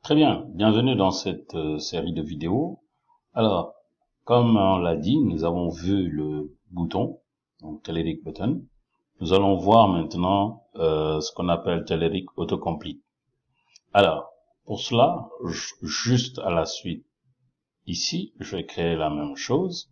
Très bien, bienvenue dans cette série de vidéos. Alors, comme on l'a dit, nous avons vu le bouton, donc Telerik Button. Nous allons voir maintenant ce qu'on appelle Telerik Autocomplete. Alors, pour cela, juste à la suite, ici, je vais créer la même chose.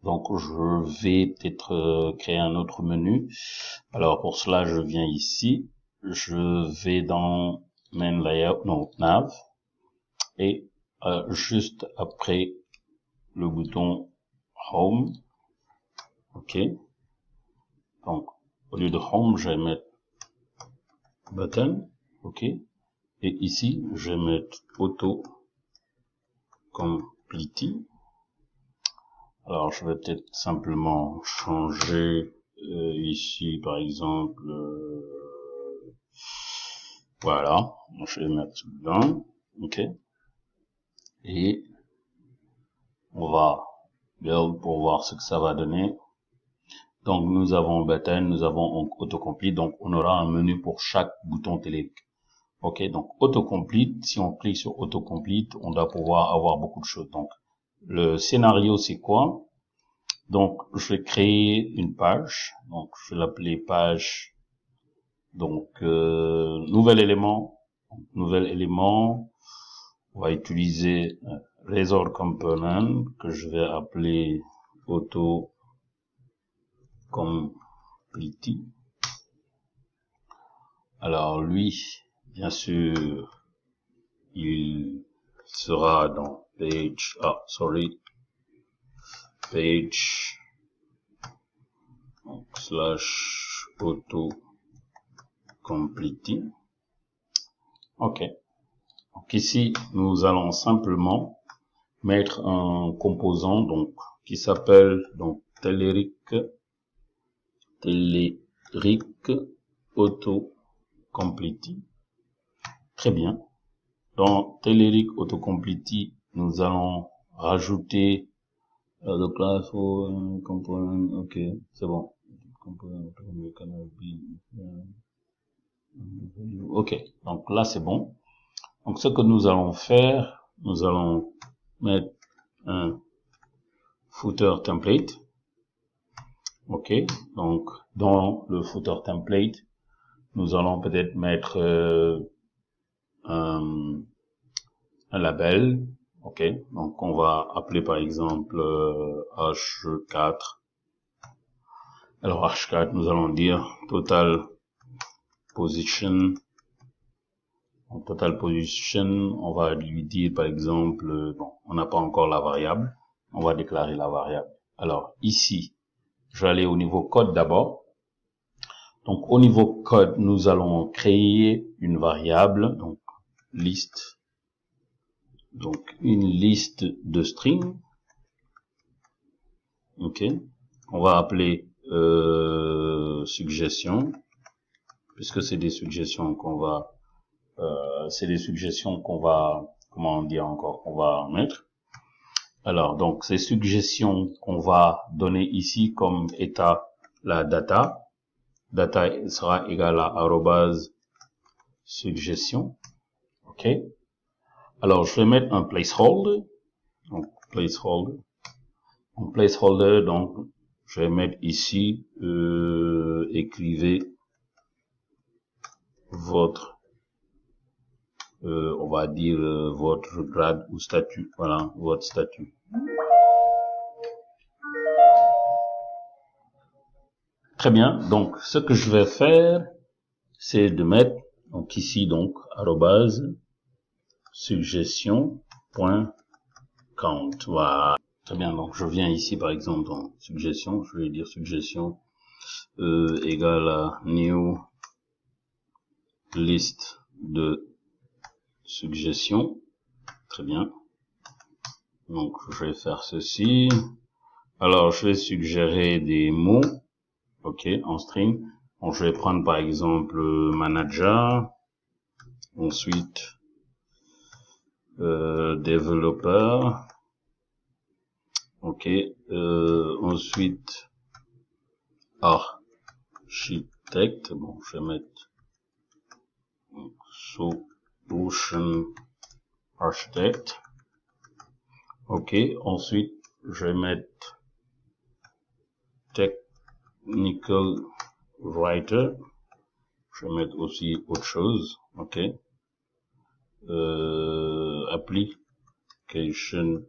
Donc, je vais peut-être créer un autre menu. Alors, pour cela, je viens ici, je vais dans Main Layout, non, Nav, et juste après le bouton Home, ok. Donc, au lieu de Home, je vais mettre Button, ok. Et ici, je vais mettre Auto Complete. Alors, je vais peut-être simplement changer ici, par exemple, voilà, je vais mettre dedans, ok. Et on va build pour voir ce que ça va donner. Donc, nous avons button, nous avons autocomplete, donc on aura un menu pour chaque bouton Telerik. Ok, donc autocomplete, si on clique sur autocomplete, on doit pouvoir avoir beaucoup de choses. Donc, le scénario, c'est quoi? Donc, je vais créer une page. Donc, je vais l'appeler page. Donc, nouvel élément. Nouvel élément. On va utiliser Razor Component que je vais appeler Auto Complete. Alors, lui, bien sûr, il sera dans page, page, donc, slash auto complete. Ok. Donc ici, nous allons simplement mettre un composant, donc, qui s'appelle, donc, Telerik auto complete. Très bien. Dans Telerik autocomplete, nous allons rajouter the class for component. Ok, c'est bon. Ok, donc là c'est bon. Donc ce que nous allons faire, nous allons mettre un footer template. Ok, donc dans le footer template, nous allons peut-être mettre un label. Ok, donc on va appeler par exemple H4. Alors H4, nous allons dire total position. En total position, on va lui dire par exemple, bon, on n'a pas encore la variable, on va déclarer la variable. Alors ici, je vais aller au niveau code d'abord. Donc au niveau code, nous allons créer une variable, donc liste. Donc une liste de string. Ok. On va appeler suggestion, puisque c'est des suggestions qu'on va comment dire encore, qu'on va mettre. Alors, donc, ces suggestions qu'on va donner ici comme état la data. Data sera égal à @suggestion. OK. Alors, je vais mettre un placeholder. Donc, placeholder. Un placeholder, donc, je vais mettre ici, écrivez votre on va dire votre grade ou statut, voilà, votre statut. Très bien, donc ce que je vais faire, c'est de mettre, donc ici, donc, @suggestion.count, voilà. Très bien, donc je viens ici, par exemple, dans suggestion, je vais dire suggestion égale à new list de suggestions. Très bien. Donc, je vais faire ceci. Alors, je vais suggérer des mots, ok, en string. Donc, je vais prendre par exemple manager, ensuite développeur, ok, ensuite architecte. Bon, je vais mettre Solution Architect. Ok, ensuite je vais mettre Technical Writer. Je vais mettre aussi autre chose. Ok, Application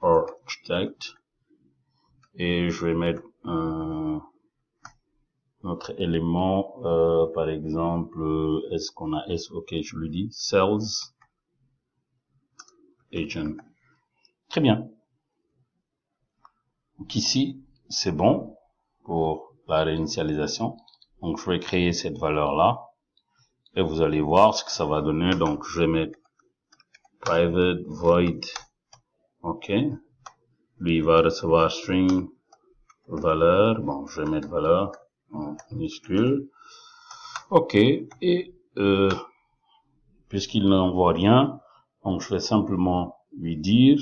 Architect. Et je vais mettre un autre élément, par exemple, est-ce qu'on a S? Ok, je le dis, Sales Agent. Très bien. Donc ici, c'est bon pour la réinitialisation. Donc je vais créer cette valeur-là. Et vous allez voir ce que ça va donner. Donc je vais mettre private void. Ok. Lui, il va recevoir string valeur. Bon, je vais mettre valeur en minuscule. Ok. Et puisqu'il n'envoie rien, donc je vais simplement lui dire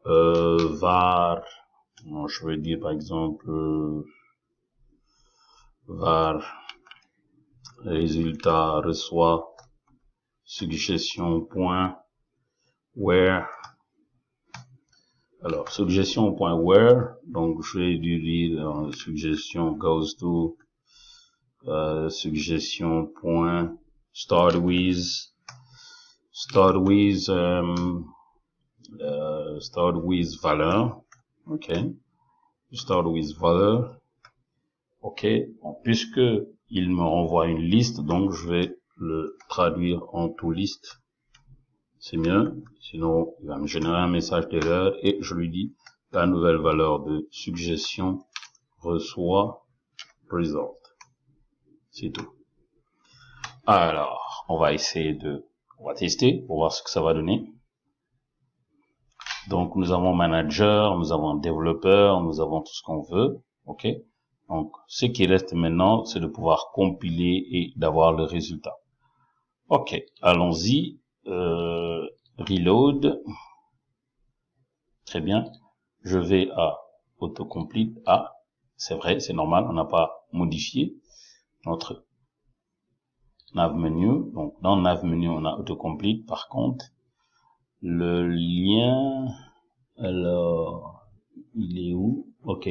var. Non, je vais dire par exemple var résultat reçoit suggestion point where. Alors suggestion point where, donc je vais lui dire suggestion goes to suggestion point start with valeur. Ok, start with valeur. Ok, bon, puisque il me renvoie une liste, donc je vais le traduire en to list. C'est mieux, sinon il va me générer un message d'erreur et je lui dis la nouvelle valeur de suggestion reçoit result. C'est tout. Alors, on va tester pour voir ce que ça va donner. Donc nous avons manager, nous avons développeur, nous avons tout ce qu'on veut. Ok. Donc ce qui reste maintenant, c'est de pouvoir compiler et d'avoir le résultat. Ok, allons-y. Reload. Très bien. Je vais à autocomplete. Ah, c'est vrai, c'est normal, on n'a pas modifié notre nav menu. Donc dans nav menu, on a autocomplete. Par contre, le lien, alors, il est où? Ok.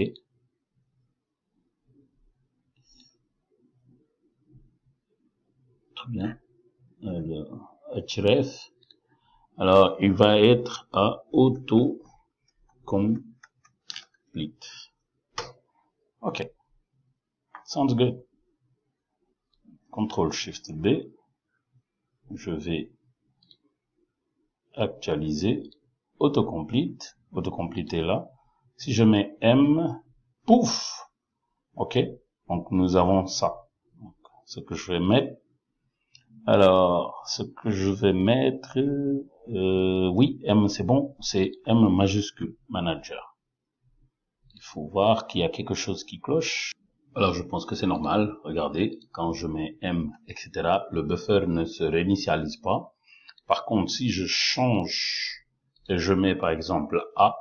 Très bien. Alors, href. Alors, il va être à autocomplete. Ok. Sounds good. Ctrl Shift B. Je vais actualiser. Autocomplete. Autocomplete est là. Si je mets M, pouf. Ok. Donc, nous avons ça. Donc, ce que je vais mettre. Alors, ce que je vais mettre, oui, M, c'est bon. C'est M majuscule, manager. Il faut voir qu'il y a quelque chose qui cloche. Alors, je pense que c'est normal. Regardez, quand je mets M, etc., le buffer ne se réinitialise pas. Par contre, si je change et je mets, par exemple, A,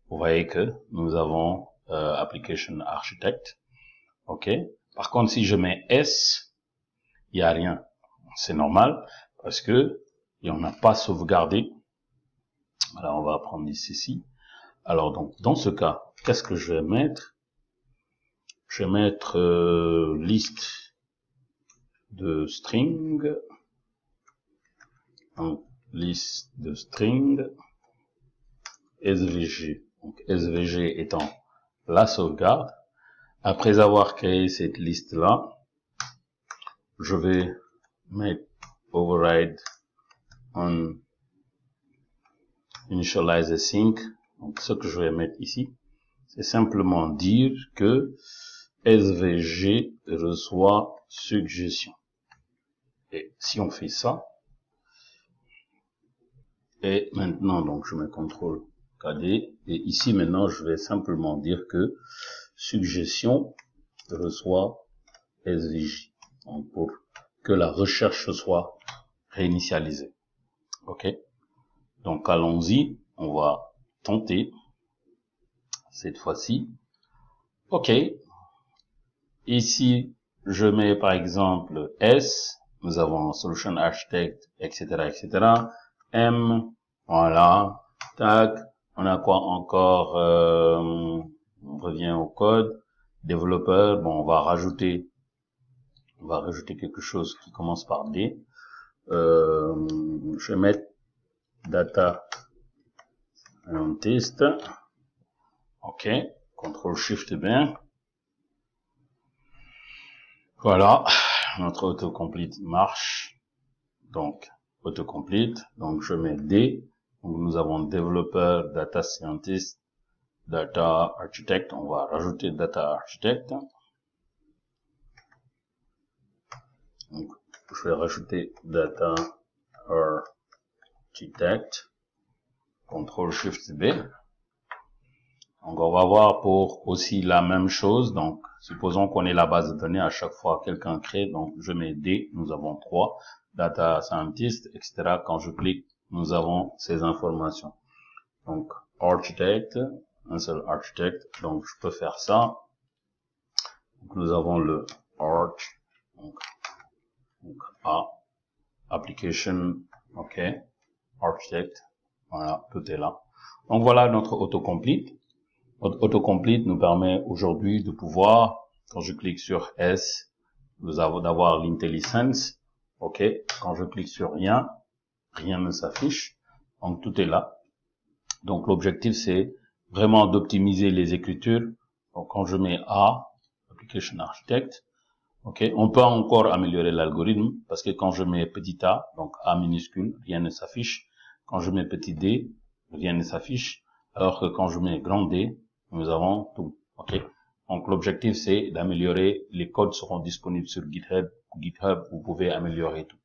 vous voyez que nous avons Application Architect. OK. Par contre, si je mets S, il n'y a rien. C'est normal parce que on n'a pas sauvegardé. Alors, on va prendre ici. Alors, donc, dans ce cas, qu'est-ce que je vais mettre? Je vais mettre liste de string. Donc, liste de string SVG. Donc, SVG étant la sauvegarde. Après avoir créé cette liste-là, je vais mettre override on initialize async. Donc, ce que je vais mettre ici, c'est simplement dire que SVG reçoit suggestion. Et si on fait ça, et maintenant, donc, je mets CTRL KD, et ici, maintenant, je vais simplement dire que suggestion reçoit SVJ. Donc, pour que la recherche soit réinitialisée. OK? Donc, allons-y. On va tenter. Cette fois-ci. OK. Ici, je mets par exemple S. nous avons Solution Architect, etc., etc. M, voilà, tac. On a quoi encore? On revient au code. Développeur, bon, on va rajouter quelque chose qui commence par D. Je vais mettre Data Scientist. OK. Ctrl Shift bien. Voilà. Notre autocomplete marche. Donc, autocomplete. Donc, je mets D. Donc, nous avons développeur, Data Scientist, Data Architect. On va rajouter Data Architect. Donc, je vais rajouter Data Architect. Ctrl Shift B. Donc, on va voir pour aussi la même chose. Donc, supposons qu'on ait la base de données à chaque fois quelqu'un crée. Donc, je mets D. Nous avons 3. Data Scientist, etc. Quand je clique, nous avons ces informations. Donc, Architect, un seul architecte. Donc, je peux faire ça. Donc, nous avons le Arch. Donc A. Application. OK. Architect. Voilà, tout est là. Donc, voilà notre autocomplete. Notre autocomplete nous permet aujourd'hui de pouvoir, quand je clique sur S, d'avoir l'IntelliSense. OK. Quand je clique sur rien, rien ne s'affiche. Donc, tout est là. Donc, l'objectif, c'est vraiment d'optimiser les écritures. Donc, quand je mets A, Application Architect, OK, on peut encore améliorer l'algorithme parce que quand je mets petit a, donc A minuscule, rien ne s'affiche. Quand je mets petit d, rien ne s'affiche. Alors que quand je mets grand D, nous avons tout. OK. Donc, l'objectif, c'est d'améliorer. Les codes seront disponibles sur GitHub. Vous pouvez améliorer tout.